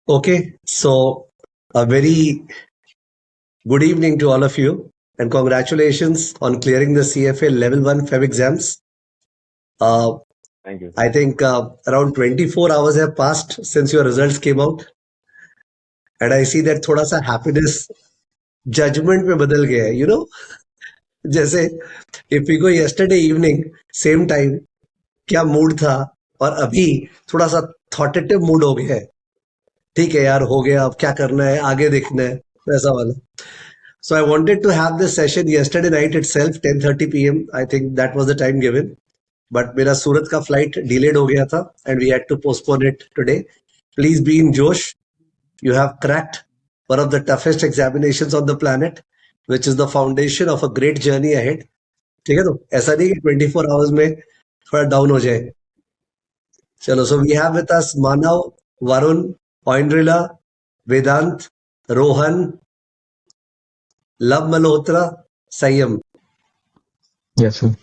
Okay, so a very good evening to all of you, and congratulations on clearing the CFA Level 1 FEB exams. Uh, Thank you. I think around 24 hours have passed since your results came out, and I see that थोड़ा सा happiness judgment में बदल गया है, जैसे if we go yesterday evening, same time, क्या mood था और अभी थोड़ा सा थॉटेटिव मूड हो गया है. ठीक है यार, हो गया, अब क्या करना है, आगे देखना है, वैसा वाला. So I wanted to have this session yesterday night itself, 10:30 p.m. I think that was the time given. But मेरा सूरत का flight delayed हो गया था and we had to postpone it today. Please be in जोश. You have cracked one of the toughest examinations on the planet, which is the foundation of a great journey ahead. ठीक है, तो ऐसा नहीं कि 24 hours में थोड़ा down हो जाए. चलो, so we have with us Manav, Varun, Oindrila, Vedant, Rohan, Love Malhotra, Sayam. Yes, sir.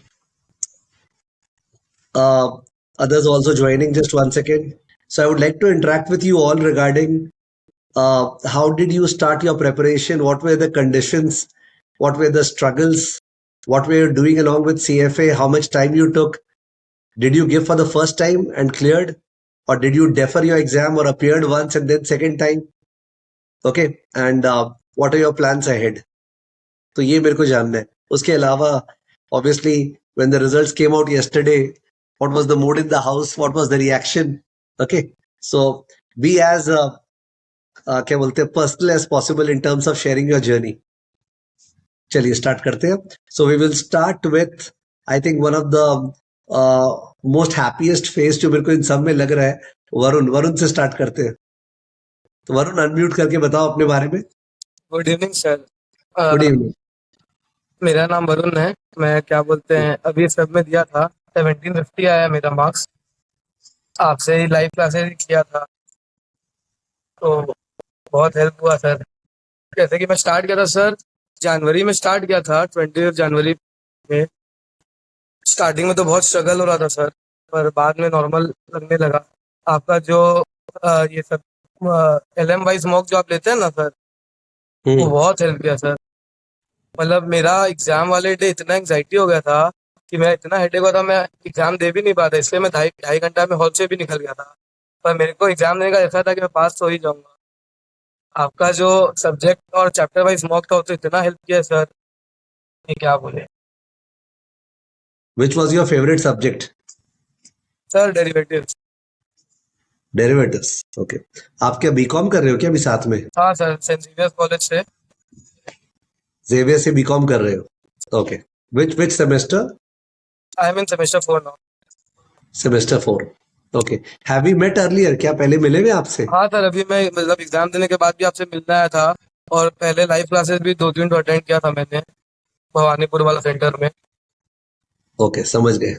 Others also joining. Just 1 second. So I would like to interact with you all regarding how did you start your preparation? What were the conditions? What were the struggles? What were you doing along with CFA? How much time you took? Did you give for the first time and cleared? Or did you defer your exam or appeared once and then second time? Okay. And what are your plans ahead? तो ये मेरे को जानना है. उसके अलावा obviously when the results came out yesterday, what was the mood in the house? What was the reaction? Okay. So be as क्या बोलते हैं, personal as possible in terms of sharing your journey. चलिए start करते हैं. So we will start with I think one of the most happiest face जो मेरे को इन सब में लग रहा है, वरुण से स्टार्ट करते हैं. तो वरुण अनम्यूट करके बताओ अपने बारे में. Good evening sir. Good evening. मेरा नाम वरुण है. मैं क्या बोलते हैं अभी सब में दिया था, 1750 आया मेरा मार्क्स. आपसे ही लाइव क्लासेस किया था तो बहुत हेल्प हुआ सर. जैसे कि मैं स्टार्ट किया था सर जनवरी में, स्टार्ट किया था 20 जनवरी में. स्टार्टिंग में तो बहुत स्ट्रगल हो रहा था सर, पर बाद में नॉर्मल लगने लगा. आपका जो ये सब LM वाइज मॉक जो आप लेते हैं ना सर, वो बहुत हेल्प किया सर. मतलब मेरा एग्जाम वाले डे इतना एंग्जाइटी हो गया था कि मैं इतना हेडेक हुआ था, मैं एग्जाम दे भी नहीं पाता. इसलिए मैं ढाई घंटा में हॉल से भी निकल गया था. पर मेरे को एग्जाम देने का ऐसा था कि मैं पास तो ही जाऊंगा. आपका जो सब्जेक्ट और चैप्टर वाइज मॉक था, तो इतना हेल्प किया सर, ये क्या बोले. Which was your favorite subject? Sir derivatives. Derivatives. Okay. आप क्या बीकॉम कर रहे हो क्या अभी साथ में? हाँ सर, सेंट जेवियर्स कॉलेज से. जेवियर से बीकॉम कर रहे हो. Okay. which semester? I am in semester 4 now. Semester 4. Okay. Have we met earlier? क्या पहले मिले हुए आपसे? हाँ सर, अभी मैं मतलब एग्जाम देने के बाद भी आपसे मिलने आया था, और पहले लाइव क्लासेस भी 2-3 तो अटेंड किया था मैंने भवानीपुर वाला सेंटर में. ओके, समझ गए.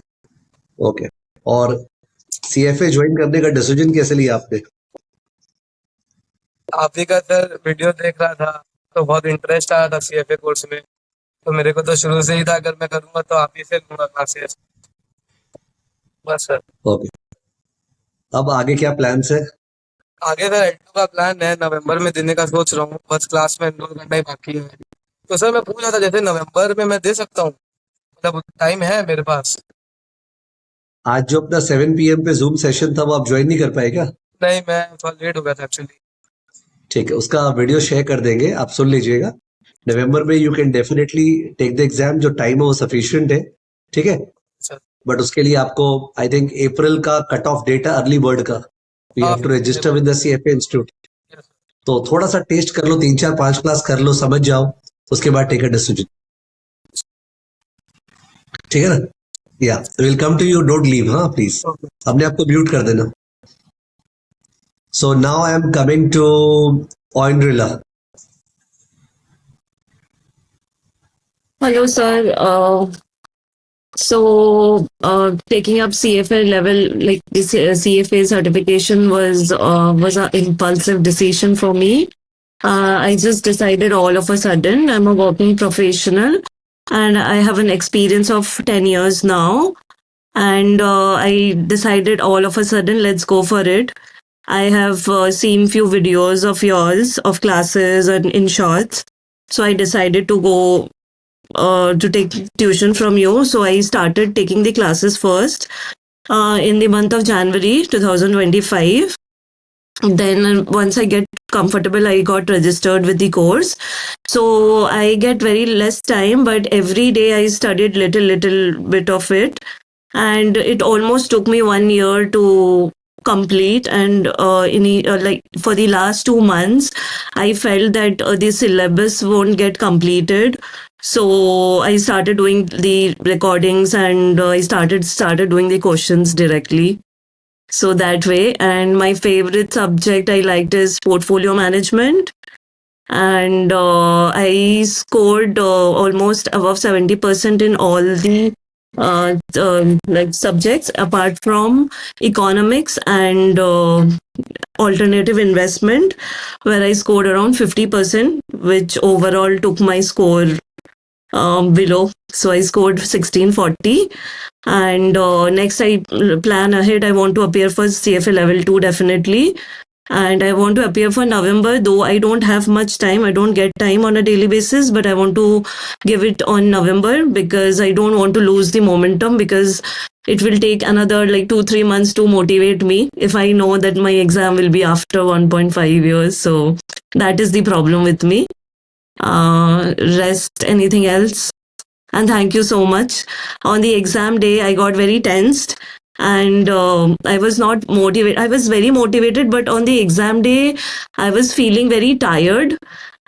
ओके. और CFA ज्वाइन करने का डिसीजन कैसे लिया आपने? आप ही का सर वीडियो देख रहा था तो बहुत इंटरेस्ट आया था CFA कोर्स में. तो मेरे को तो शुरू से ही था, अगर मैं करूंगा तो आप ही से लूंगा क्लासेस. बस सर. ओके. अब आगे क्या प्लान्स है? आगे सर एड का प्लान है, नवंबर में देने का सोच रहा हूँ. फर्स्ट क्लास में एनरोल करना ही बाकी है. तो सर मैं पूछ रहा था, जैसे नवंबर में मैं दे सकता हूँ, मतलब टाइम है मेरे पास? आज जो अपना 7 PM पे जूम सेशन था वो आप ज्वाइन नहीं कर पाए क्या? नहीं, मैं थोड़ा लेट हो गया था एक्चुअली. ठीक है, उसका वीडियो शेयर कर देंगे, आप सुन लीजिएगा. नवंबर में you can definitely take the exam. जो टाइम है वो सफिशिएंट है. ठीक है. सर बट उसके लिए आपको आई थिंक अप्रैल का कट ऑफ डेट है अर्ली बर्ड का. You have to register with the CFA institute. तो थोड़ा सा टेस्ट कर लो, 3-4-5 क्लास कर लो, समझ जाओ, उसके बाद टेक अ डिसीजन. ठीक है ना? या will come to you, don't leave. हाँ प्लीज अपने आप को म्यूट कर देना. So now I am coming to Oindrila. Hello, sir. Taking up CFA level, like this CFA certification was an impulsive decision for me. I just decided all of a sudden. I'm a working professional, and I have an experience of 10 years now. And I decided all of a sudden, let's go for it. I have seen few videos of yours of classes and in shorts. So I decided to go to take tuition from you. So I started taking the classes first in the month of January 2025. Then once I get comfortable, I got registered with the course. So I get very less time, but every day I studied little bit of it, and it almost took me 1 year to complete. And like for the last 2 months, I felt that the syllabus won't get completed. So I started doing the recordings, and I started doing the questions directly. So that way, and my favorite subject I liked is portfolio management, and I scored almost above 70% in all the like subjects apart from economics and alternative investment, where I scored around 50%, which overall took my score below. So I scored 1640. And next, I plan ahead. I want to appear for CFA level 2 definitely. And I want to appear for November, though I don't have much time. I don't get time on a daily basis, but I want to give it on November because I don't want to lose the momentum, because it will take another like 2-3 months to motivate me if I know that my exam will be after 1.5 years. So that is the problem with me. Rest, anything else? And thank you so much. On the exam day, I got very tensed, and I was not motivated. I was very motivated, but on the exam day, I was feeling very tired,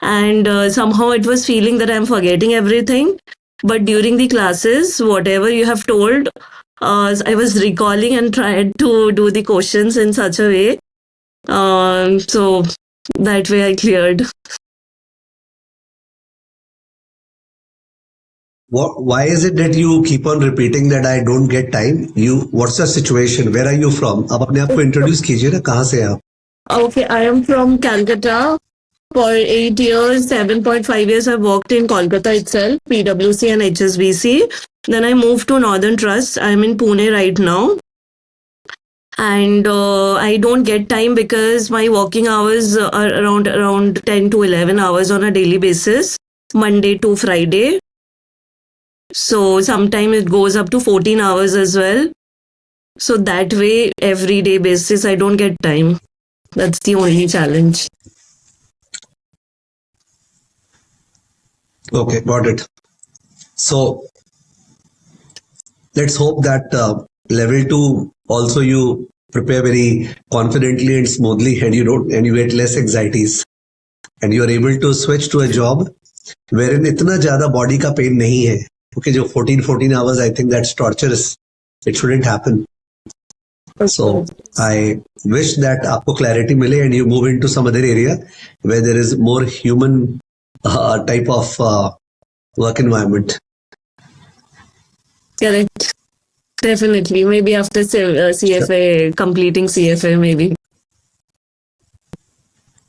and somehow it was feeling that I'm forgetting everything. But during the classes, whatever you have told, I was recalling and tried to do the questions in such a way. So that way I cleared. Why is it that you keep on repeating that I don't get time? What's the situation? Where are you from? आप अपने आप को introduce कीजिए ना, कहाँ से हैं आप? Okay, I am from Calcutta. For 8 years, 7.5 years, I worked in Kolkata itself, PwC and HSBC. Then I moved to Northern Trust. I'm in Pune right now. And I don't get time because my working hours are around 10 to 11 hours on a daily basis, Monday to Friday. So sometimes it goes up to 14 hours as well. So that way, everyday basis, I don't get time. That's the only challenge. Okay, got it. So let's hope that level 2 also you prepare very confidently and smoothly, and you get less anxieties, and you are able to switch to a job wherein itna zyada body ka pain nahi hai. Okay, jo 14 hours, I think that's torturous. It shouldn't happen. So I wish that aapko clarity mile and you move into some other area where there is more human type of work environment. Correct. Definitely. Maybe after CFA, completing CFA, maybe.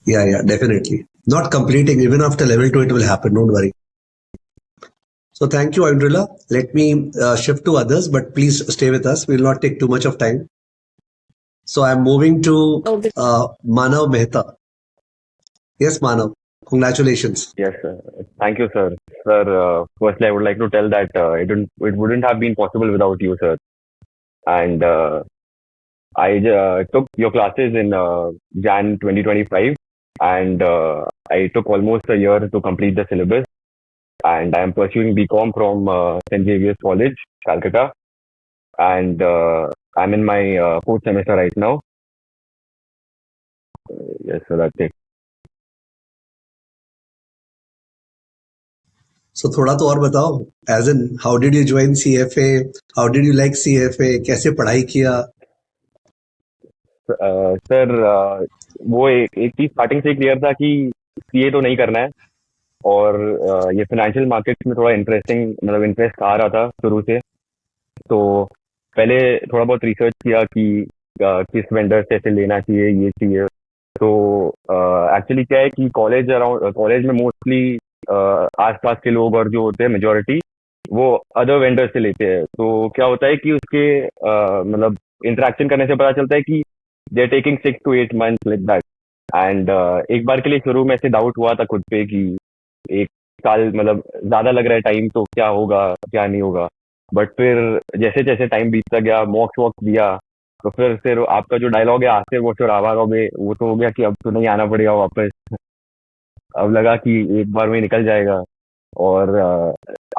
Yeah, definitely. Not completing, even after level 2, it will happen. Don't worry. So thank you, Audrilla. Let me shift to others, but please stay with us. We will not take too much of time. So I'm moving to Okay. Manav Mehta. Yes, Manav. Congratulations. Yes, sir. Thank you, sir. Sir, firstly, I would like to tell that it wouldn't have been possible without you, sir. And I took your classes in Jan 2025, and I took almost a year to complete the syllabus. And I am pursuing BCom from St. Xavier's College, Calcutta. And I'm in my fourth semester right now. Yes, so that's it. So थोड़ा तो और बताओ, as in how did you join CFA? How did you like CFA? कैसे पढ़ाई किया? Sir वो एक चीज स्टार्टिंग से क्लियर था कि सीए तो नहीं करना है, और ये फाइनेंशियल मार्केट्स में थोड़ा इंटरेस्ट आ रहा था शुरू से। तो पहले थोड़ा बहुत रिसर्च किया कि किस वेंडर से ऐसे लेना चाहिए, ये चाहिए। तो एक्चुअली क्या है कि कॉलेज में मोस्टली आसपास के लोग और जो होते हैं मेजोरिटी वो अदर वेंडर से लेते हैं। तो क्या होता है कि उसके इंटरेक्शन करने से पता चलता है कि they are taking 6 to 8 months like that. And एक बार के लिए शुरू में ऐसे डाउट हुआ था खुद पे कि एक साल मतलब ज्यादा लग रहा है टाइम, तो क्या होगा क्या नहीं होगा. बट फिर जैसे जैसे टाइम बीतता गया, मॉक्स वॉक्स दिया, तो फिर आपका जो डायलॉग है आस्ते वो आवागों वो तो हो गया कि अब तो नहीं आना पड़ेगा वापस. अब लगा कि एक बार में निकल जाएगा. और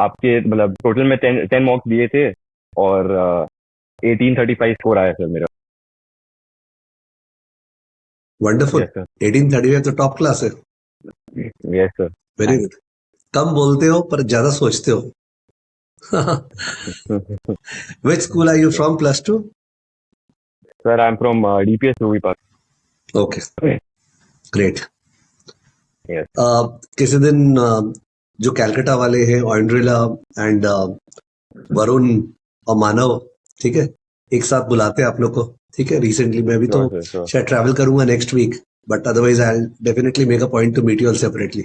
आपके मतलब टोटल में 10 मॉक्स दिए थे और 1835 स्कोर आया सर मेरा. वंडरफुल. यस 1835 तो टॉप क्लास है. Sir. Yes sir. Very good. कम बोलते हो पर ज्यादा सोचते हो. Which school are you from plus 2? Sir I am from DPS Ruby park. Okay, great. Yes. किसी दिन जो कैलकाटा वाले हैं ऑयंड्रिला एंड वरुण और मानव, ठीक है, एक साथ बुलाते हैं आप लोग को. ठीक है, रिसेंटली मैं भी तो Sure, sir, sure. शायद ट्रैवल करूंगा next week, but otherwise I definitely make a point to meet you all separately.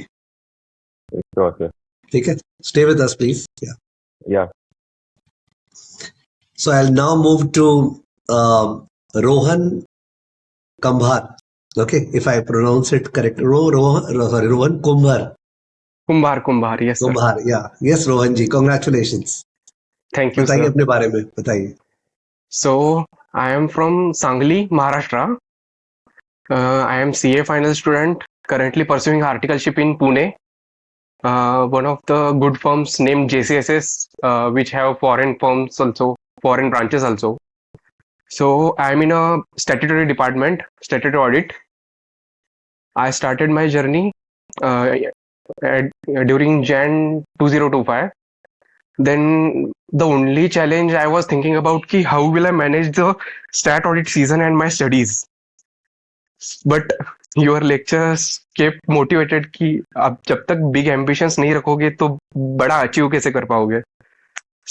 Sure, sir. ठीक है, stay with us please. Yeah. So I'll now move to Rohan Kambhar. Okay, if I pronounce it correct. Rohan Kumbhar. Kumbhar, yes sir. Kumbhar, yeah. Yes, Rohan ji, congratulations. Thank you बताइए sir. अपने बारे में, बताइए. So I am from Sangli, Maharashtra. I am CA final student, currently pursuing articleship in Pune. One of the good firms named JCSS, which have foreign firms also, foreign branches also. So I am in a statutory department, statutory audit. I started my journey during Jan 2025. Then the only challenge I was thinking about ki how will I manage the stat audit season and my studies. But your lectures kept motivated कि आप जब तक big ambitions नहीं रखोगे तो बड़ा achieve कैसे कर पाओगे.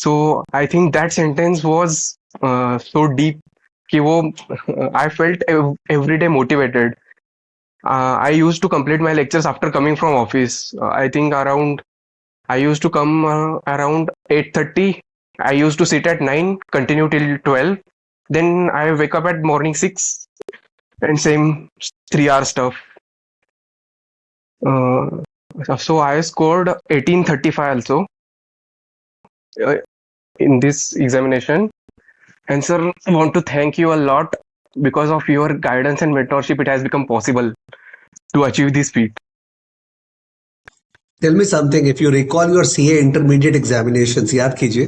So I think that sentence was so deep कि वो I felt every day motivated. I used to complete my lectures after coming from office. I think I used to come around 8:30. I used to sit at 9, continue till 12. Then I wake up at morning 6 and same 3 hour stuff. So I scored 1835 also in this examination. And sir, I want to thank you a lot. Because of your guidance and mentorship, it has become possible to achieve this feat. Tell me something, if you recall your CA intermediate examinations, याद कीजिए.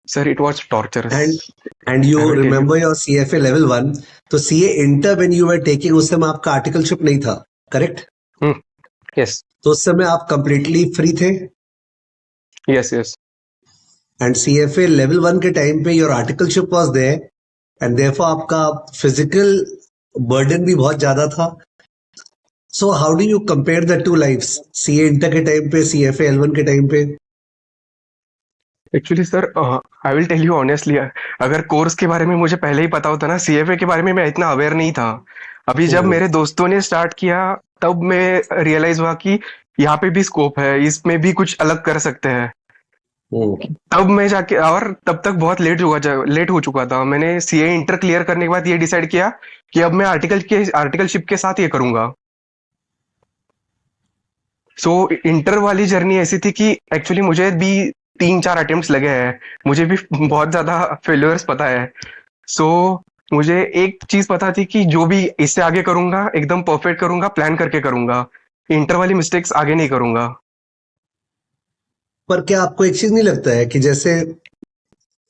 Sir, it was torturous. And you I will tell you. remember your CFA level 1, तो CA inter when you were taking उस समय आपका articleship नहीं था, correct? Yes, तो उस समय आप completely free थे. yes. एंड CFA level 1 के टाइम पे your articleship was there and therefore आपका physical burden भी बहुत ज्यादा था. So how do you compare the two lives? CA inter के टाइम पे, CFA L1 के टाइम पे. Actually, sir, I will tell you honestly, अगर कोर्स के बारे में मुझे पहले ही पता होता ना, CFA के बारे में मैं इतना अवेयर नहीं था. अभी जब मेरे दोस्तों ने स्टार्ट किया तब मैं रियलाइज हुआ कि यहाँ पे भी स्कोप है, इसमें भी कुछ अलग कर सकते हैं. तब मैं जाके, और तब तक बहुत लेट हो चुका था. मैंने सीए इंटर क्लियर करने के बाद ये डिसाइड किया कि अब मैं आर्टिकलशिप के साथ ये करूंगा. सो इंटर वाली जर्नी ऐसी थी कि एक्चुअली मुझे भी 3-4 अटेम्प्ट्स लगे हैं, मुझे भी बहुत ज्यादा फेल्यूर्स पता है. सो मुझे एक चीज पता थी कि जो भी इससे आगे करूंगा एकदम परफेक्ट करूंगा, प्लान करके करूंगा, इंटर वाली मिस्टेक्स आगे नहीं करूंगा. पर क्या आपको एक चीज नहीं लगता है कि जैसे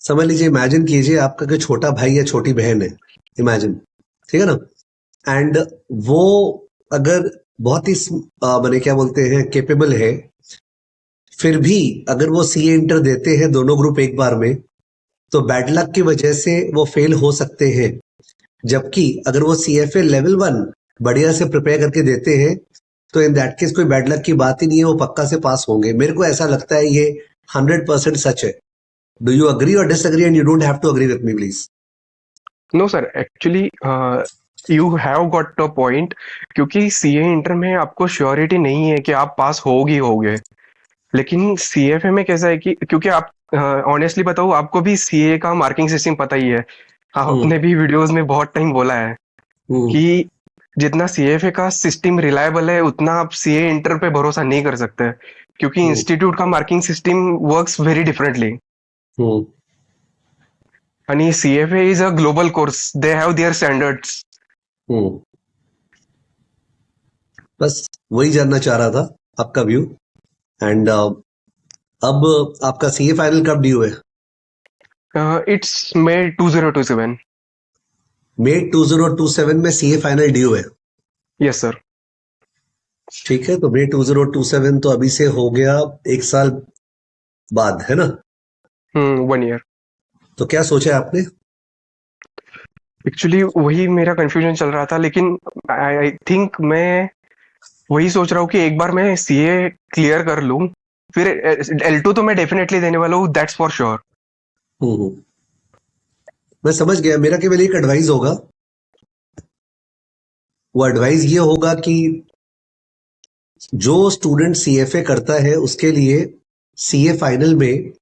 समझ लीजिए, इमेजिन कीजिए आपका कोई छोटा भाई या छोटी बहन है, इमेजिन, ठीक है ना, एंड वो अगर बहुत ही मैंने क्या बोलते हैं केपेबल है, फिर भी अगर वो सीए इंटर देते हैं दोनों ग्रुप एक बार में, तो बैड लक की वजह से वो फेल हो सकते हैं. जबकि अगर वो CFA लेवल 1 बढ़िया से प्रिपेयर करके देते हैं तो इन दैट केस कोई बैड लक की बात ही नहीं है, वो पक्का से पास होंगे. मेरे को ऐसा लगता है ये 100% सच है. डू यू अग्री और disagree? And you don't have to agree with me please. No sir, actually you have got a point, क्योंकि सीए इंटर में आपको श्योरिटी नहीं है कि आप पास होगे. लेकिन सीएफए में कैसा है कि क्योंकि आप ऑनेस्टली बताओ, आपको भी सीए का मार्किंग सिस्टम पता ही है आपने भी वीडियोस में बहुत टाइम बोला है कि जितना सीएफए का सिस्टम रिलायबल है उतना आप सीए इंटर पे भरोसा नहीं कर सकते, क्योंकि इंस्टीट्यूट का marking system works very differently. आणि CFA is a global course, they have their standards. बस वही जानना चाह रहा था आपका व्यू. एंड अब आपका सीए फाइनल कब ड्यू है? इट्स मे 2027. मई 2027 में सीए फाइनल ड्यू है. Yes sir. ठीक है, तो मई 2027 तो अभी से हो गया 1 साल बाद, है ना? 1 ईयर. तो क्या सोचा है आपने? एक्चुअली वही मेरा कंफ्यूजन चल रहा था, लेकिन आई थिंक मैं वही सोच रहा हूँ कि एक बार मैं सीए क्लियर कर लूँ, फिर L2 तो मैं डेफिनेटली देने वाला हूँ, दैट्स फॉर श्योर. मैं समझ गया. मेरा केवल एक एडवाइस होगा. वो एडवाइस ये होगा कि जो स्टूडेंट सीएफए करता है उसके लिए सीए फाइनल में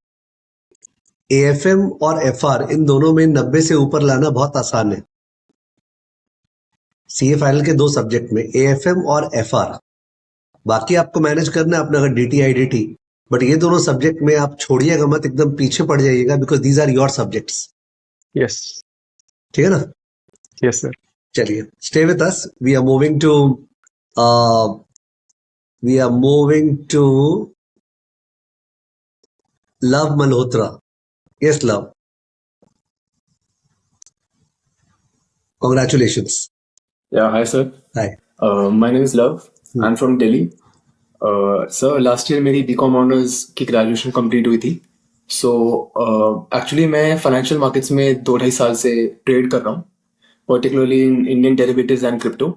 एएफएम और एफआर इन दोनों में 90 से ऊपर लाना बहुत आसान है. सीए फाइनल के 2 सब्जेक्ट में एएफएम और एफआर, बाकी आपको मैनेज करना है अपना अगर डीटी आईडीटी, बट ये दोनों सब्जेक्ट में आप छोड़िएगा मत, एकदम पीछे पड़ जाइएगा, because these are your subjects. Yes. ठीक है ना? Yes sir. चलिए, stay with us. We are moving to Lav Malhotra. Yes Lav, congratulations. Yeah, hi sir. Hi. My name is Love. I'm from Delhi. Sir, last year मेरी BCom honours की graduation complete हुई थी. So actually मैं financial markets में 2-2.5 साल से trade कर रहा हूँ, particularly in Indian derivatives and crypto.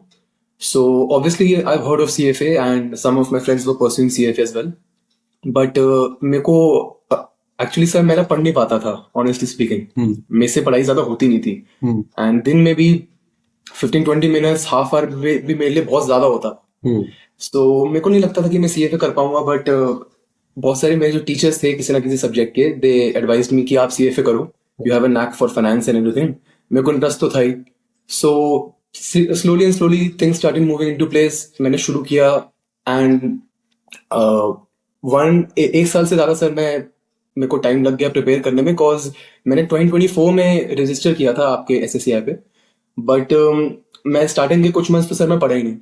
So obviously I have heard of CFA and some of my friends were pursuing CFA as well. But मेरे को एक्चुअली सर मैं ना पढ़ नहीं पाता था, ऑनेस्टली स्पीकिंग. मेरे से पढ़ाई ज्यादा होती नहीं थी, एंड दिन में भी 15-20 मिनट्स हाफ आवर भी मेरे लिए बहुत ज्यादा होता. सो मेरे को नहीं लगता था कि मैं सीएफए कर पाऊंगा. बट बहुत सारे मेरे जो टीचर्स थे किसी ना किसी सब्जेक्ट के, दे एडवाइज्ड मी कि आप सीएफए करो, you have a knack for finance and everything. मेरे को इंटरेस्ट तो था ही. So slowly and slowly things started moving into place. मैंने शुरू किया एंड 1 साल से ज्यादा सर मेरे को टाइम लग गया प्रिपेयर करने में, बिकॉज मैंने 2024 में रजिस्टर किया था आपके एसएससीआई पे. बट मैं स्टार्टिंग के कुछ मंथ्स तो सर मैं पढ़ा ही नहीं.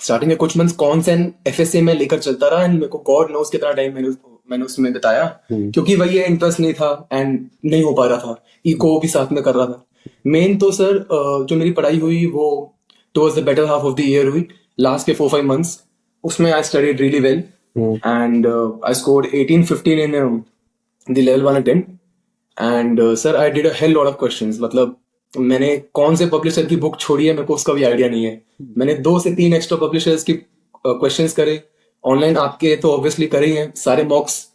स्टार्टिंग के कुछ मंथ्स कॉन्स एंड एफएसए में लेकर चलता रहा, एंड मेरे को गॉड नोस कितना टाइम मैंने उसमें बिताया, क्योंकि वही है, इंटरेस्ट नहीं था एंड नहीं हो पा रहा था. इको भी साथ में कर रहा था. मेन तो सर जो मेरी पढ़ाई हुई वो towards the better half of the year हुई, लास्ट के 4-5 मंथ्स. उसमें I studied really well and I scored 18-15 in the level 1 attempt. And sir, I did a hell lot of questions. मतलब मैंने कौन से पब्लिशर की बुक छोड़ी है मेरे को उसका भी आइडिया नहीं है. मैंने 2 से 3 एक्स्ट्रा पब्लिशर्स की क्वेश्चंस करे ऑनलाइन. आपके तो ऑब्वियसली करे ही हैं सारे मॉक्स.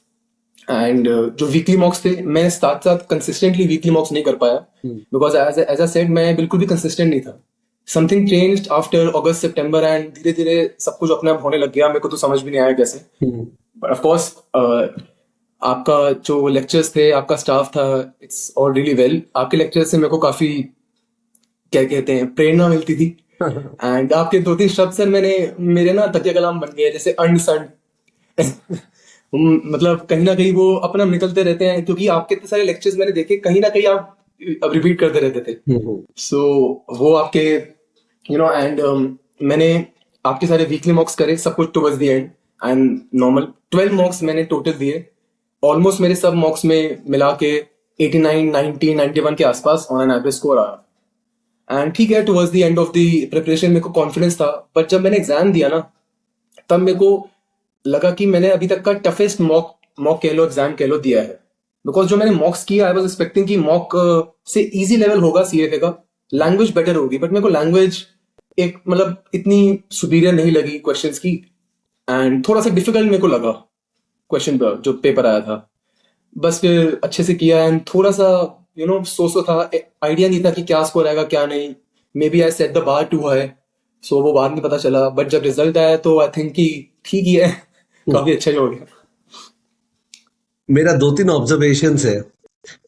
एंड जो वीकली मॉक्स थे मैं साथ साथ कंसिस्टेंटली वीकली मॉक्स नहीं कर पाया, बिकॉज एज आई सेड मैं बिल्कुल भी कंसिस्टेंट नहीं था. Something changed after August September and धीरे धीरे सब कुछ अपने आप होने लग गया. मेरे को तो समझ भी नहीं आया कैसे. बट ऑफ कोर्स आपका जो लेक्चर्स थे, आपका स्टाफ था, इट्स ऑल रियली वेल. आपके लेक्चर्स से मेरे को काफी क्या कहते हैं प्रेरणा मिलती थी. एंड आपके 2-3 शब्द सर मेरे ना तकिया कलाम बन गए, जैसे अंड संड. मतलब कहीं ना कहीं वो अपना निकलते रहते हैं, क्योंकि आपके इतने सारे लेक्चर्स मैंने देखे, कहीं ना कहीं आप अब रिपीट करते रहते थे. सो वो आपके एंड मैंने आपके सारे वीकली मॉक्स करे, सब कुछ towards the end. And normal 12 मॉक्स मैंने टोटल दिए. ऑलमोस्ट मेरे सब मॉक्स में मिला के 89, 90, 91 के आसपास ऑन एन एवरेज स्कोर आया. एंड ठीक है, towards the end of the preparation मेरे को कॉन्फिडेंस था. बट जब मैंने एग्जाम दिया ना, तब मेरे को लगा कि मैंने अभी तक का टफेस्ट मॉक कह लो, एग्जाम कह लो, दिया है. बिकॉज जो मैंने मॉक्स किया, आई वाज एक्सपेक्टिंग कि मॉक से इजी लेवल होगा सीएफए का, लैंग्वेज बेटर होगी. बट मेरे को लैंग्वेज एक मतलब इतनी सुपीरियर नहीं लगी क्वेश्चंस की, एंड थोड़ा सा डिफिकल्ट मेरे को लगा क्वेश्चन पर जो पेपर आया था. बस फिर अच्छे से किया एंड थोड़ा सा सो था, आइडिया नहीं था कि क्या स्कोर आएगा क्या नहीं. Maybe I set the bar too high, so वो बाद में पता चला. बट जब रिजल्ट आया तो आई थिंक कि ठीक ही है, काफी अच्छा ही हो गया. मेरा 2-3 ऑब्जर्वेशन है.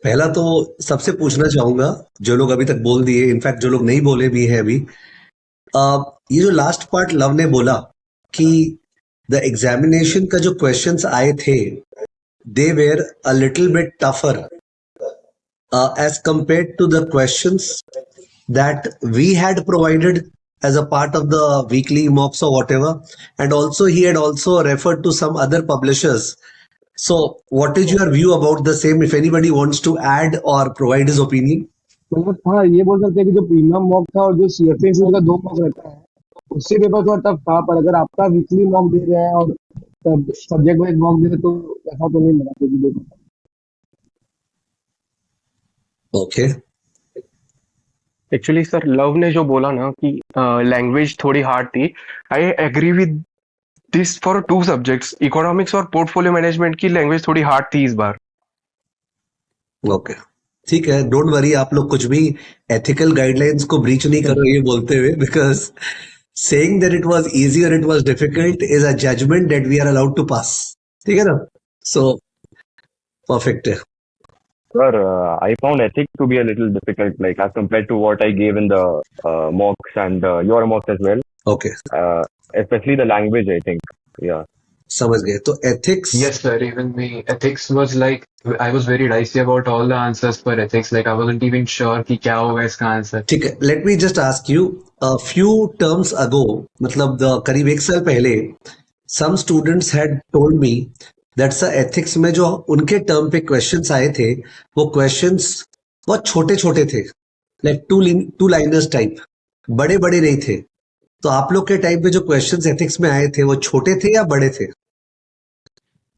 पहला तो सबसे पूछना चाहूंगा, जो लोग अभी तक बोल दिए, इनफैक्ट जो लोग नहीं बोले भी हैं अभी, ये जो लास्ट पार्ट लव ने बोला कि द एग्जामिनेशन का जो क्वेश्चंस आए थे, they were a little bit tougher as compared to the questions that we had provided as a part of the weekly mocks or whatever. And also he had also referred to some other publishers. So what is your view about the same, if anybody wants to add or provide his opinion? मतलब हाँ ये बोल सकते हैं कि जो premium mock था और जो सीएफए का 2 मॉक रहता है उससे पेपर थोड़ा टफ था, पर अगर आपका वीकली मॉक दे रहे हैं और सब्जेक्ट वाइज मॉक दे रहे तो ऐसा तो नहीं लगा क्योंकि देखो Okay. एक्चुअली सर लव ने जो बोला ना कि लैंग्वेज थोड़ी हार्ड थी, I agree with this for 2 subjects, economics और पोर्टफोलियो मैनेजमेंट की लैंग्वेज थोड़ी हार्ड थी इस बार। ओके, ठीक है, डोंट वरी, आप लोग कुछ भी एथिकल गाइडलाइंस को ब्रीच नहीं करो ये बोलते हुए, because saying that it was easy और it was difficult is a judgment that we are allowed to pass, ठीक है ना? सो परफेक्ट है। Sir, I found ethics to be a little difficult, like as compared to what I gave in the mocks and your mocks as well. Okay, Especially the language, I think. Yeah. समझ गए। तो ethics, Yes, sir. Even me, ethics was like I was very dicey about all the answers for ethics. Like I wasn't even sure कि क्या होगा इसका answer. ठीक है, let me just ask you, a few terms ago, मतलब करीब 1 साल पहले, some students had told me that sir ethics में जो उनके टर्म पे क्वेश्चंस आए थे वो क्वेश्चंस बहुत छोटे छोटे थे, लाइक टू लाइनर्स टाइप, बड़े बड़े नहीं थे। तो आप लोग के टाइम पे जो क्वेश्चंस एथिक्स में आए थे वो छोटे थे या बड़े थे?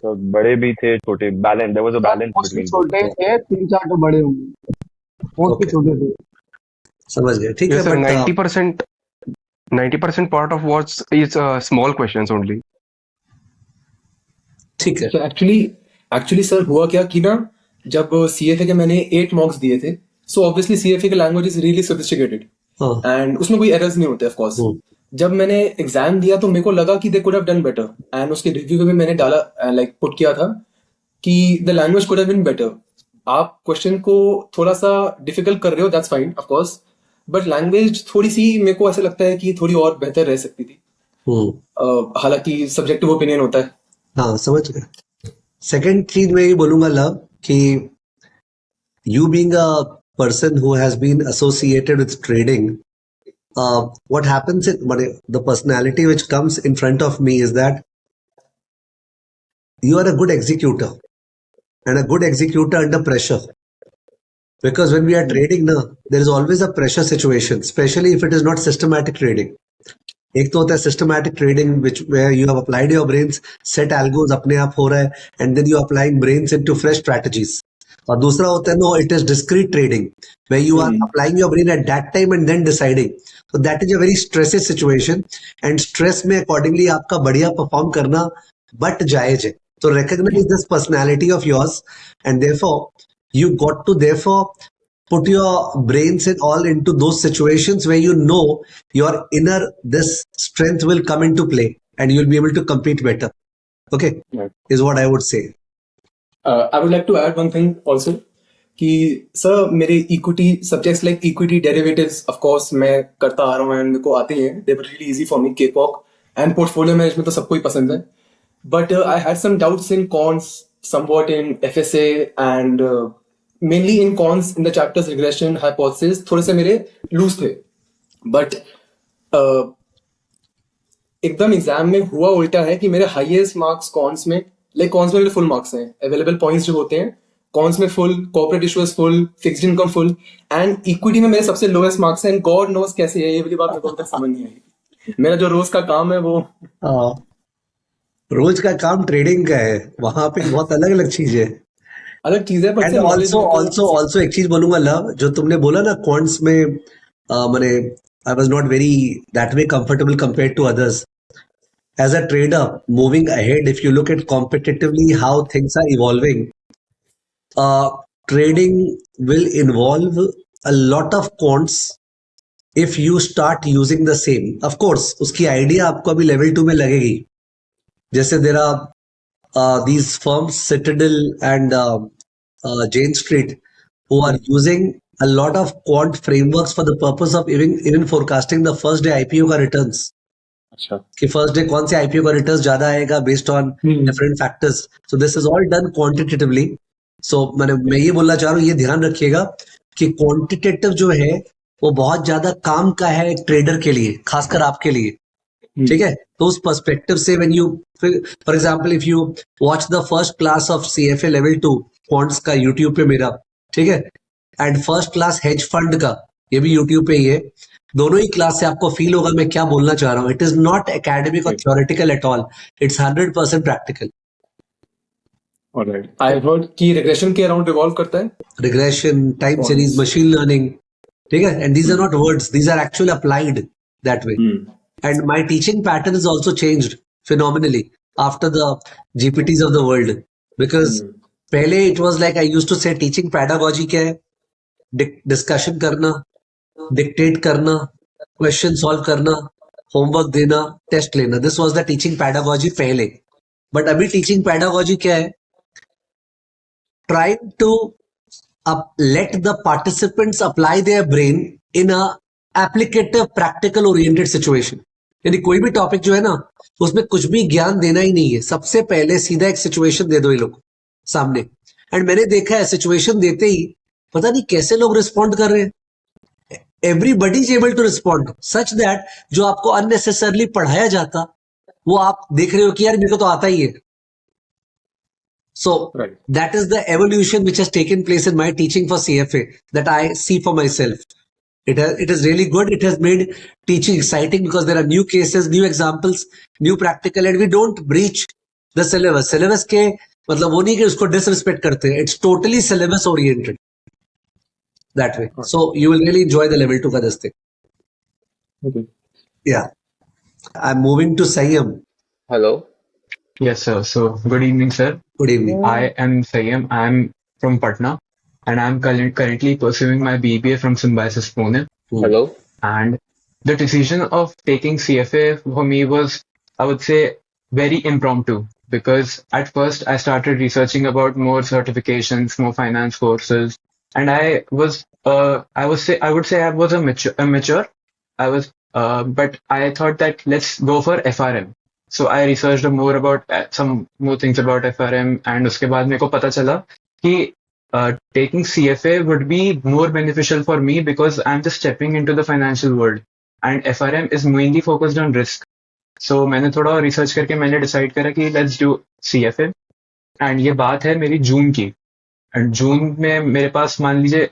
So बड़े भी थे, छोटे, balance. There was a balance mostly between छोटे both. थे, 3-4 तो बड़े होंगे, मोस्टली Okay. छोटे थे। समझ गए, ठीक है। Yes, sir. But 90% part of what's is small questions only. ठीक है, तो एक्चुअली सर हुआ क्या कि ना, जब सीएफए के मैंने 8 मॉक्स दिए थे, सो ऑब्वियसली सीएफए का लैंग्वेज इज रियली सोफिस्टिकेटेड हाँ, एंड उसमें कोई एरर्स नहीं होते ऑफ कोर्स। जब मैंने एग्जाम दिया तो मेरे को लगा कि they could have done better, and उसके रिव्यू में भी मैंने डाला, लाइक पुट किया था कि the language could have been better. आप क्वेश्चन को थोड़ा सा डिफिकल्ट कर रहे हो, that's fine of course, but language थोड़ी सी मेरे को ऐसा लगता है कि थोड़ी और बेहतर रह सकती थी। हालांकि सब्जेक्टिव ओपिनियन होता है। हाँ, समझ गए। सेकंड चीज मैं ये बोलूंगा लव, कि you being a person who has been associated with trading, what happens the personality which comes in front of me is that you are a good executor, and a good executor under pressure, because when we are trading now, there is always a pressure situation, especially if it is not systematic trading. एक तो होता है systematic trading which where you have applied your brains, set algos अपने आप हो रहा है, and then you applying brains into fresh strategies. और दूसरा होता है no, it is discrete trading where you are applying your brain at that time and then deciding. तो that is a very stresses situation, and stress में accordingly आपका बढ़िया perform करना but जायज है। तो recognise this personality of yours, and therefore you got to therefore put your brains and all into those situations where you know your inner this strength will come into play and you'll be able to compete better. Okay, Right. is what I would say. I would like to add one thing also कि sir मेरे equity subjects like equity derivatives of course मैं करता आ रहा हूँ and मेरे को आते हैं, they were really easy for me, केपॉक एंड पोर्टफोलियो मैनेजमेंट तो सबको ही पसंद है, but I had some doubts in quants, somewhat in FSA and mainly in quants in the chapters regression hypothesis थोड़े से मेरे लूज थे, बट एकदम एग्जाम में हुआ उल्टा है कि मेरे हाईएस्ट मार्क्स कॉन्स में, लाइक कॉन्स में मेरे फुल मार्क्स हैं, अवेलेबल पॉइंट्स जो होते हैं कॉन्स में full, corporate issues full, fixed income full, and equity में मेरे सबसे लोएस्ट मार्क्स हैं, एंड गॉड नोस कैसे है, ये वाली बात मेरे को अभी तक समझ नहीं आई। मेरा जो रोज का काम है वो रोज का काम ट्रेडिंग का है, वहां पे बहुत अलग अलग चीज है। अलग चीज है, एंड ऑल्सो एक चीज बोलूंगा लव, जो तुमने बोला ना क्वांट्स में, मैंने I was not very that way comfortable compared to others. As a trader moving ahead, if you look at competitively how things are evolving, trading will involve a lot of quants if you start using the same. Of course उसकी idea आपको अभी level 2 में लगेगी, जैसे there are these firms Citadel and Jane Street, who are using a lot of quant frameworks for the purpose of even forecasting the first day IPO का returns. अच्छा कि first day कौन से आईपीओ का return ज्यादा आएगा based on different factors. So this is all done quantitatively. So मैं ये बोलना चाह रहा हूँ, ये ध्यान रखिएगा कि क्वांटिटेटिव जो है वो बहुत ज्यादा काम का है एक ट्रेडर के लिए, खासकर आपके लिए. ठीक है, तो उस पर्सपेक्टिव से when you, for example if you watch the first class of CFA level 2 quants का यूट्यूब पे मेरा, ठीक है, and first class hedge fund का, ये भी यूट्यूब पे ही है. दोनों ही क्लास से आपको फील होगा मैं क्या बोलना चाह रहा हूँ. इट इज नॉट एकेडमिक और theoretical at all, it's 100% practical. Alright. I heard कि रिग्रेशन के अराउंड रिवॉल्व करता है. Regression, time series, machine learning, ठीक है, and these are not words, these are actually applied that way. And my teaching pattern has also changed phenomenally after the GPTs of the world, because पहले it was like I used to say teaching pedagogy क्या है, discussion करना, dictate करना, question solve करना, homework देना, test लेना. This was the teaching pedagogy पहले. But अभी टीचिंग पैडागॉजी क्या है? Trying to let the participants apply their brain in a applicative practical oriented situation. यानी कोई भी टॉपिक जो है ना उसमें कुछ भी ज्ञान देना ही नहीं है, सबसे पहले सीधा एक सिचुएशन दे दो ये लोग सामने. एंड मैंने देखा है सिचुएशन देते ही पता नहीं कैसे लोग रिस्पॉन्ड कर रहे हैं. Everybody is able to respond such that जो आपको अननेसेसरली पढ़ाया जाता वो आप देख रहे हो कि यार मेरे को तो आता ही है. So that is the evolution which has taken place in my teaching for CFA that I see for myself. It is really good. It has made teaching exciting because there are new cases, new examples, new practical, and we don't breach the syllabus. Syllabus के मतलब वो नहीं कि उसको disrespect करते हैं. It's totally syllabus oriented that way. So you will really enjoy the level 2 का this thing. Okay. Yeah. I'm moving to Sayyam. Hello. Yes, sir. So, good evening, sir. Good evening. I am Sayyam. I am from Patna, and I am currently pursuing my BBA from Symbiosis Pune. Hello. And the decision of taking CFA for me was, I would say, very impromptu, because at first I started researching about more certifications, more finance courses, and I would say I was a mature. But I thought that let's go for FRM. So I researched more about some more things about FRM, and उसके बाद मेरे को पता चला कि taking CFA would be more beneficial for me because I'm just stepping into the financial world, and FRM is mainly focused on risk. So मैंने थोड़ा research करके मैंने डिसाइड करा कि let's do CFA, and ये बात है मेरी जून की. एंड जून में मेरे पास मान लीजिए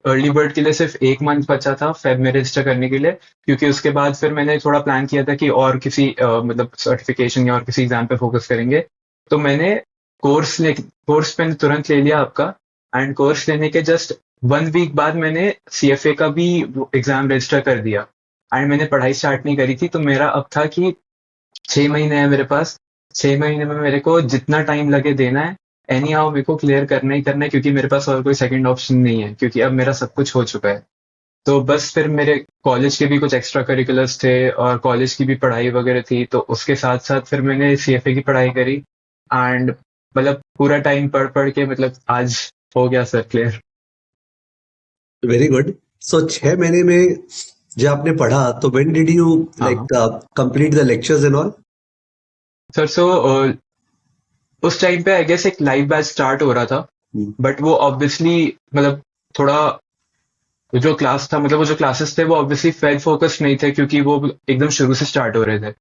अर्ली बर्ड के लिए सिर्फ 1 मंथ बचा था फेब में रजिस्टर करने के लिए, क्योंकि उसके बाद फिर मैंने थोड़ा प्लान किया था कि और किसी मतलब सर्टिफिकेशन या और किसी एग्जाम पे फोकस करेंगे. तो मैंने कोर्स पे तुरंत ले लिया आपका, एंड कोर्स लेने के जस्ट 1 वीक बाद मैंने CFA का भी एग्जाम रजिस्टर कर दिया. एंड मैंने पढ़ाई स्टार्ट नहीं करी थी, तो मेरा अब था कि 6 महीने है मेरे पास, 6 महीने में मेरे को जितना टाइम लगे देना है, एनी हाउ मेरे को क्लियर करना ही करना है, क्योंकि मेरे पास और कोई सेकंड ऑप्शन नहीं है, क्योंकि अब मेरा सब कुछ हो चुका है. तो बस फिर मेरे कॉलेज के भी कुछ एक्स्ट्रा करिकुलर्स थे और कॉलेज की भी पढ़ाई वगैरह थी, तो उसके साथ साथ फिर मैंने CFA की पढ़ाई करी, एंड मतलब पूरा टाइम पढ़ के मतलब आज हो गया sir clear. Very good. So 6 महीने में जो आपने पढ़ा, तो when did you complete the lectures and all? Sir so उस टाइम पे आई गेस एक लाइव बैच स्टार्ट हो रहा था, बट वो ऑब्वियसली मतलब थोड़ा जो क्लास था, मतलब वो जो क्लासेस थे वो ऑब्वियसली फेड फोकस नहीं थे, क्योंकि वो एकदम शुरू से स्टार्ट हो रहे थे.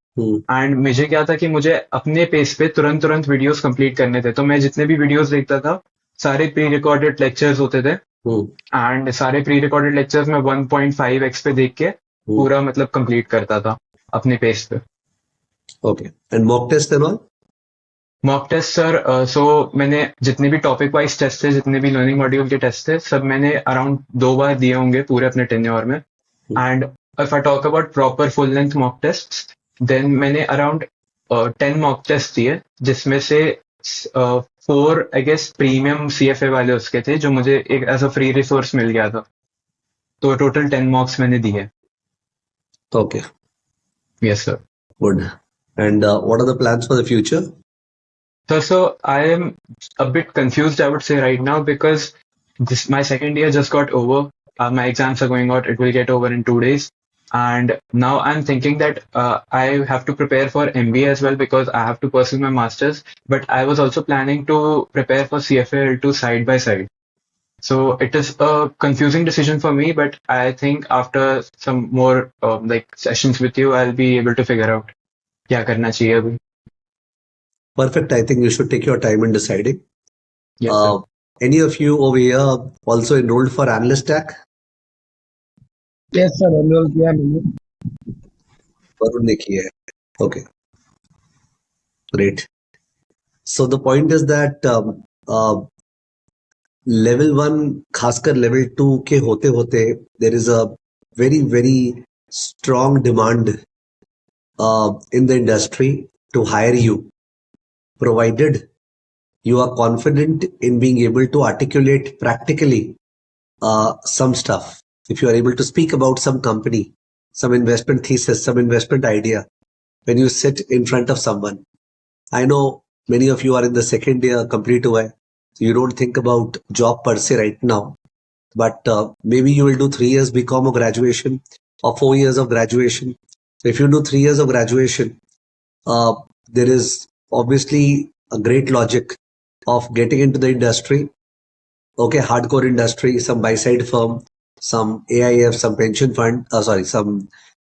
एंड मुझे क्या था कि मुझे अपने पेस पे तुरंत वीडियोस कंप्लीट करने थे. तो मैं जितने भी वीडियोस देखता था सारे प्री रिकॉर्डेड लेक्चर्स होते थे, एंड सारे प्री रिकॉर्डेड लेक्चर्स में 1.5x पे देख के पूरा मतलब कंप्लीट करता था अपने पेस पे. Okay. And mock test and all? Mock test sir, so मैंने जितने भी टॉपिक वाइज टेस्ट थे, जितने भी लर्निंग मॉड्यूल के टेस्ट थे, सब मैंने अराउंड 2 बार दिए होंगे पूरे अपने टेन्योर में. And if I talk about proper full length mock test, then मैंने अराउंड 10 मॉक टेस्ट दिए, जिसमें से 4 आई गेस प्रीमियम CFA वाले उसके थे, जो मुझे एक एज अ फ्री रिसोर्स मिल गया था. तो टोटल 10 मॉक्स मैंने दिए. Okay. Yes sir. Good. And what are the plans for the future? So I am a bit confused, I would say, right now because my second year just got over. My exams are going out. It will get over in 2 days. And now I'm thinking that I have to prepare for MBA as well because I have to pursue my master's. But I was also planning to prepare for CFA L2 side by side. So it is a confusing decision for me, but I think after some more like sessions with you, I'll be able to figure out क्या करना चाहिए अभी. Perfect. I think you should take your time in deciding. Yes, sir. Any of you over here also enrolled for Analyst Stack? Yes sir enrol किया मैंने. Varun ने किया है. Okay, great. So the point is that level 1 खासकर level 2 के होते होते there is a very very strong demand in the industry to hire you, provided you are confident in being able to articulate practically some stuff. If you are able to speak about some company, some investment thesis, some investment idea, when you sit in front of someone. I know many of you are in the second year complete हुआ है, so you don't think about job per se right now, but maybe you will do 3 years BCom or graduation or 4 years of graduation. So if you do 3 years of graduation, there is obviously a great logic of getting into the industry. Okay, hardcore industry, some buy-side firm, some AIF, some pension fund, some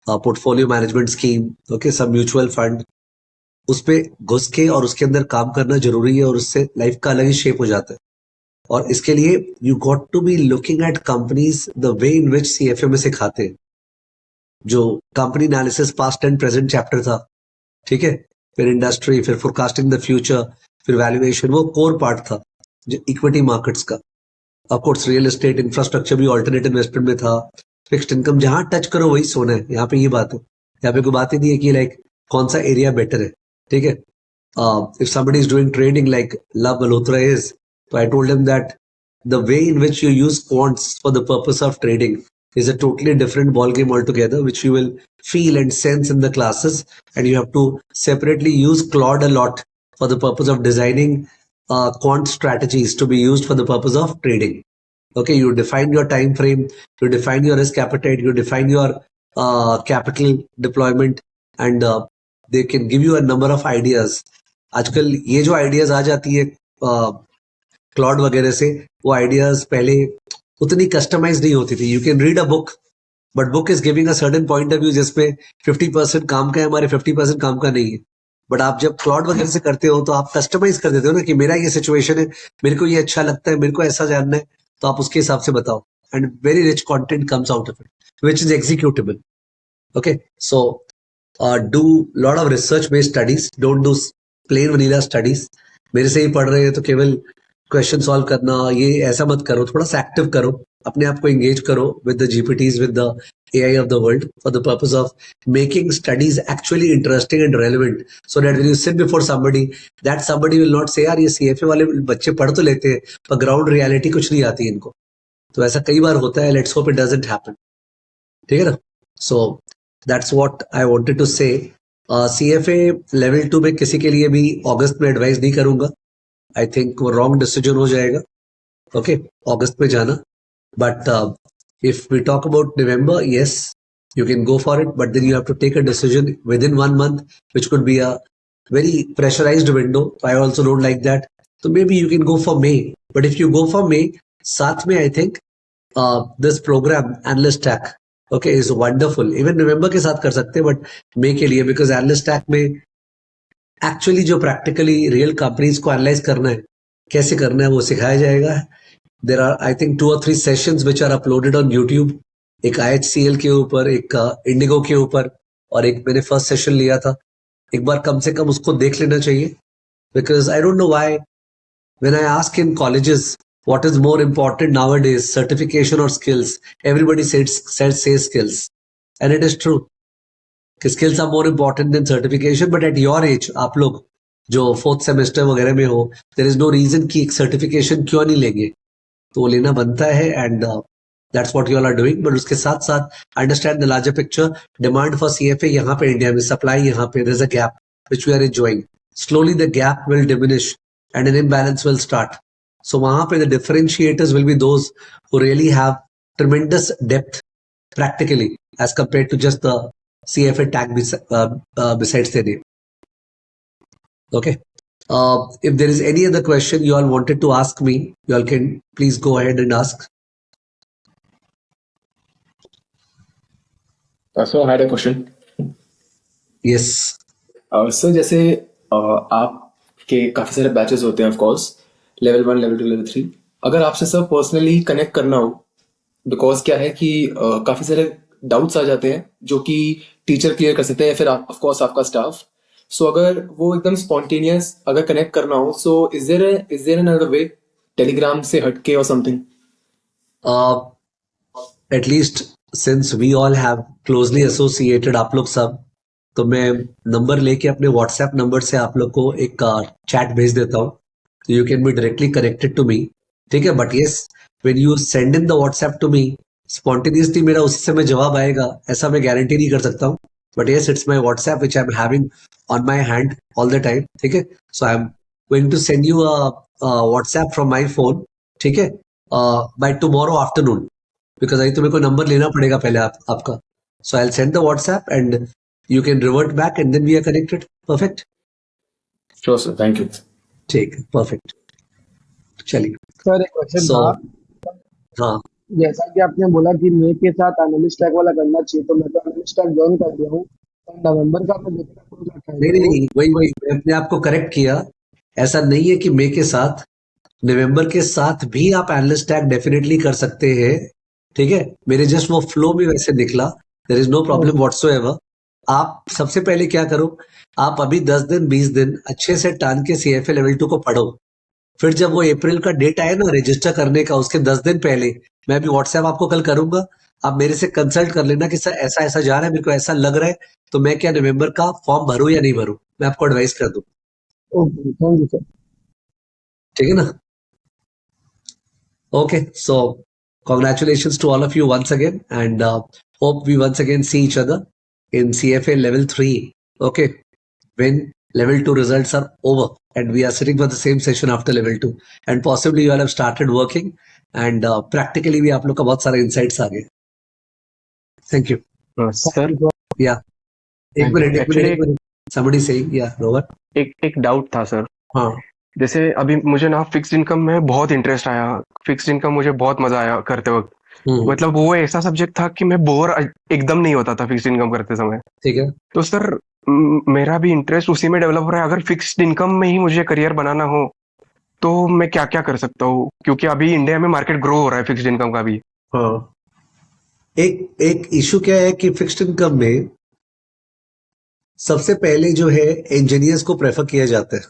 portfolio management scheme, okay, some mutual fund. उस पे घुस के और उसके अंदर काम करना जरूरी है और उससे लाइफ का अलग ही शेप हो जाता है. और इसके लिए you got to be looking at companies the way in which CFA में सिखाते हैं. जो company analysis past and present chapter था, ठीक है, फिर इंडस्ट्री, फिर फोरकास्टिंग द फ्यूचर, फिर वैल्यूएशन, वो कोर पार्ट था जो इक्विटी मार्केट्स का. Of course real estate, infrastructure भी ऑल्टरनेट इन्वेस्टमेंट में था. फिक्स्ड इनकम जहां टच करो वही सोना है. यहाँ पे ये बात है, यहाँ पे कोई बात ही नहीं है कि लाइक कौन सा एरिया बेटर है. ठीक है. If somebody is doing trading like Love Malhotra is, so I told him that the way in which you use quants for the purpose of trading is a totally different ball game altogether, which you will feel and sense in the classes, and you have to separately use Claude a lot for the purpose of designing quant strategies to be used for the purpose of trading. Okay, you define your time frame, you define your risk appetite, you define your capital deployment, and they can give you a number of ideas. आजकल ये जो ideas आ जाती है cloud वगैरह से, वो ideas पहले उतनी कस्टमाइज नहीं होती थी. You can read a book, but book is giving a certain point of view जिसमें 50% काम का है, हमारे 50% काम का नहीं है. बट आप जब क्लाउड वगैरह से करते हो तो आप कस्टमाइज कर देते हो ना कि मेरा ये सिचुएशन है, मेरे को ये अच्छा लगता है, मेरे को ऐसा जानना है, तो आप उसके हिसाब से बताओ. And very rich content comes out of it which is executable. Okay, so do lot of research based studies, don't do plain vanilla studies. मेरे से ही पढ़ रहे हैं तो केवल क्वेश्चन सॉल्व करना, ये ऐसा मत करो. थोड़ा सा एक्टिव करो, अपने आप को एंगेज करो with the GPTs, with the AI of the world for the purpose of making studies actually interesting and relevant, so that when you sit before somebody, that somebody will not say यार ये CFA वाले बच्चे पढ़ तो लेते हैं पर ground reality कुछ नहीं आती इनको. तो ऐसा कई बार होता है. Let's hope it doesn't happen. ठीक है ना. सो That's what I wanted to say. CFA level 2 में किसी के लिए भी अगस्त में एडवाइस नहीं करूंगा. I think वो रॉन्ग डिसीजन हो जाएगा. ओके, अगस्त में जाना. But if we talk about November, yes, you can go for it, but then you have to take a decision within 1 month, which could be a very pressurized window. I also don't like that. So maybe you can go for May. But if you go for May, साथ में I think this program Analyst Stack, okay, is wonderful. Even November के साथ कर सकते हैं, but May के लिए, because analyst stack में एक्चुअली जो प्रैक्टिकली रियल कंपनीज को एनालाइज करना है, कैसे करना है, वो सिखाया जाएगा. There are I think 2 or 3 sessions which are uploaded on YouTube. एक IHCL के ऊपर, एक इंडिगो के ऊपर, और एक मैंने फर्स्ट सेशन लिया था. एक बार कम से कम उसको देख लेना चाहिए. Because I don't know why when I ask in colleges what is more important nowadays, certification or skills, everybody says skills, and it is true. Skills are more important than certification, but at your age, आप लोग जो 4th semester वगैरह में हो, there is no reason कि एक certification क्यों नहीं लेंगे. तो लेना बनता है, and that's what you all are doing. But उसके साथ साथ understand the larger picture. Demand for CFA यहाँ पे इंडिया में, supply यहाँ पे, there's a gap which we are enjoying. slowly the gap will diminish and an imbalance will start. So वहां पे the differentiators will be those who really have tremendous depth practically as compared to just the CFA tag besides their name. Okay. If there is any other question you all wanted to ask me, you all can please go ahead and ask. So I had a question. Yes. Sir जैसे आपके काफ़ी सारे batches होते हैं of course, level 1, level 2, level 3. अगर आपसे sir personally connect करना हो, बिकॉज क्या है कि काफ़ी सारे डाउट्स आ जाते हैं जो कि टीचर क्लियर कर सकते हैं या फिर ऑफ कोर्स आपका स्टाफ. सो अगर वो एकदम स्पॉन्टेनियस अगर कनेक्ट करना हो, so is there an other way, Telegram से हटके और something? At least since we all have closely associated आप लोग सब, तो मैं नंबर लेके अपने व्हाट्सएप नंबर से आप लोग को एक चैट भेज देता हूँ, तो you can be directly connected to me. ठीक है. But yes, when you send in the WhatsApp to me, spontaneously मेरा उसी समय जवाब आएगा ऐसा मैं गारंटी नहीं कर सकता हूँ. But yes, it's my WhatsApp which I am having on my hand all the time. ठीक है. So I am going to send you WhatsApp from my phone. ठीक है. बाय टुमारो आफ्टरनून, बिकॉज अभी तो मेरे को नंबर लेना पड़ेगा पहले आपका. So I will send the WhatsApp and you can revert back and then we are connected. Perfect. Sure sir, thank you. ठीक, perfect. चलिए. सर एक क्वेश्चन So, था. हाँ. जैसा कि आपने बोला कि मे के साथ एनालिस्ट टैग वाला करना चाहिए, तो मैं तो एनालिस्ट टैग ज्वाइन कर दिया हूँ. तो नवंबर का आपने देखा नहीं, वही मैं अपने आप को करेक्ट किया. ऐसा नहीं है कि मे के साथ, नवंबर के साथ भी आप एनालिस्ट टैग डेफिनेटली कर सकते हैं. ठीक है. मेरे जस्ट वो फ्लो में वैसे निकला. There is no problem whatsoever. आप सबसे पहले क्या करो, आप अभी 10 दिन 20 दिन अच्छे से टान के CFA लेवल 2 को पढ़ो. फिर जब वो अप्रैल का डेट आए ना रजिस्टर करने का, उसके 10 दिन पहले मैं अभी व्हाट्सएप आपको कल करूंगा. आप मेरे से कंसल्ट कर लेना कि सर ऐसा ऐसा जा रहा है, मेरे को ऐसा लग रहा है, तो मैं क्या नवंबर का फॉर्म भरूं या नहीं भरूं, मैं आपको एडवाइस कर दूं. Okay, thank you sir. ठीक है ना. Okay. So congratulations to all of you once again, and hope we once again see each other in CFA level 3. Okay, when level 2 results are over and we are sitting for the same session after level 2, and possibly you all have started working and practically भी आप लोग का बहुत सारे insights आ गए. Thank you. Sir Yeah. एक minute. Somebody saying, yeah, Robert. एक doubt था सर. हाँ. जैसे अभी मुझे ना फिक्स्ड इनकम में बहुत इंटरेस्ट आया. फिक्स्ड इनकम मुझे बहुत मजा आया करते वक्त. मतलब वो ऐसा सब्जेक्ट था कि मैं बोर एकदम नहीं होता था फिक्स्ड इनकम करते समय. ठीक है. तो सर मेरा भी इंटरेस्ट उसी में डेवलप हो रहा है. अगर फिक्स्ड इनकम में ही मुझे करियर बनाना हो तो मैं क्या क्या कर सकता हूँ, क्योंकि अभी इंडिया में मार्केट ग्रो हो रहा है फिक्स्ड इनकम का भी. हाँ. एक इशू क्या है कि फिक्स्ड इनकम में सबसे पहले जो है इंजीनियर्स को प्रेफर किया जाता है,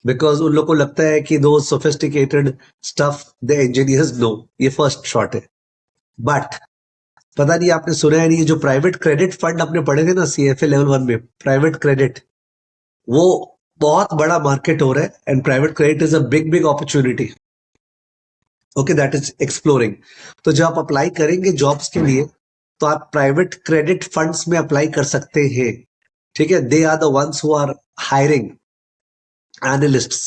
बिकॉज उन लोग को लगता है कि दो sophisticated stuff the engineers know. ये फर्स्ट शॉट है. बट पता नहीं आपने सुना है नहीं, जो प्राइवेट क्रेडिट फंड आपने पढ़े थे ना CFA लेवल 1 में, प्राइवेट क्रेडिट, वो बहुत बड़ा मार्केट हो रहा है. And private credit is a big big opportunity. Okay, that is exploring. तो जब आप अप्लाई करेंगे जॉब्स के लिए, तो आप प्राइवेट क्रेडिट फंड्स में अप्लाई कर सकते हैं. ठीक है. They are the ones who are hiring analysts.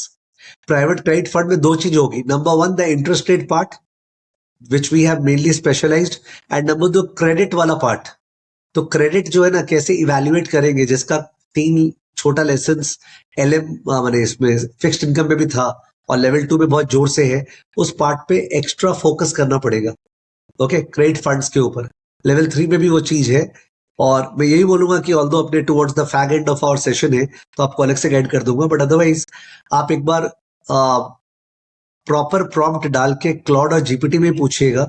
Private credit fund में दो चीज होगी. Number 1, the interest rate part which we have mainly specialized, and number 2, credit वाला पार्ट. तो क्रेडिट जो है ना कैसे इवेल्युएट करेंगे, जिसका 3 छोटा लेसन LM माने इसमें फिक्स्ड इनकम में भी था और लेवल 2 में बहुत जोर से है, उस पार्ट पे एक्स्ट्रा फोकस करना पड़ेगा. ओके, क्रेडिट फंड्स के ऊपर. लेवल 3 में भी वो चीज है. और मैं यही बोलूंगा कि ऑल्दो अपने towards the fag end of our session है, तो आपको अलग से गाइड कर दूंगा. बट अदरवाइज आप एक बार प्रॉपर प्रॉम्प्ट डाल के क्लॉड और GPT में पूछिएगा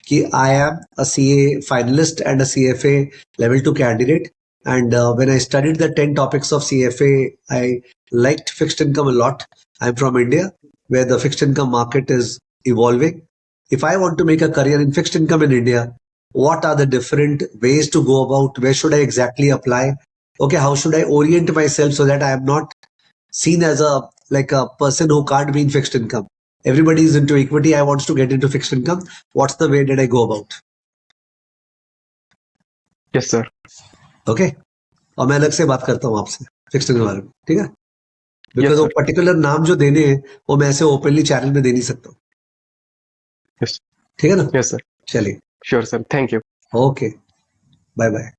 कि I am a CA finalist and a CFA level 2 candidate, and when I studied the 10 topics of CFA, I liked fixed income a lot. I'm from India, where the fixed income market is evolving. If I want to make a career in fixed income in India, what are the different ways to go about? Where should I exactly apply? Okay, how should I orient myself so that I am not seen as a person who can't be in fixed income? Everybody is into equity. I want to get into fixed income. What's the way that I go about? Yes sir. Okay. और मैं अलग से बात करता हूँ आपसे fixed income के बारे में. ठीक है. बिकॉज वो sir. पर्टिकुलर नाम जो देने हैं वो मैं ऐसे ओपनली चैनल में दे नहीं सकता हूँ। Yes, ठीक है ना? yes, sir. चलिए, Sure, sir. Thank you. Okay, bye bye.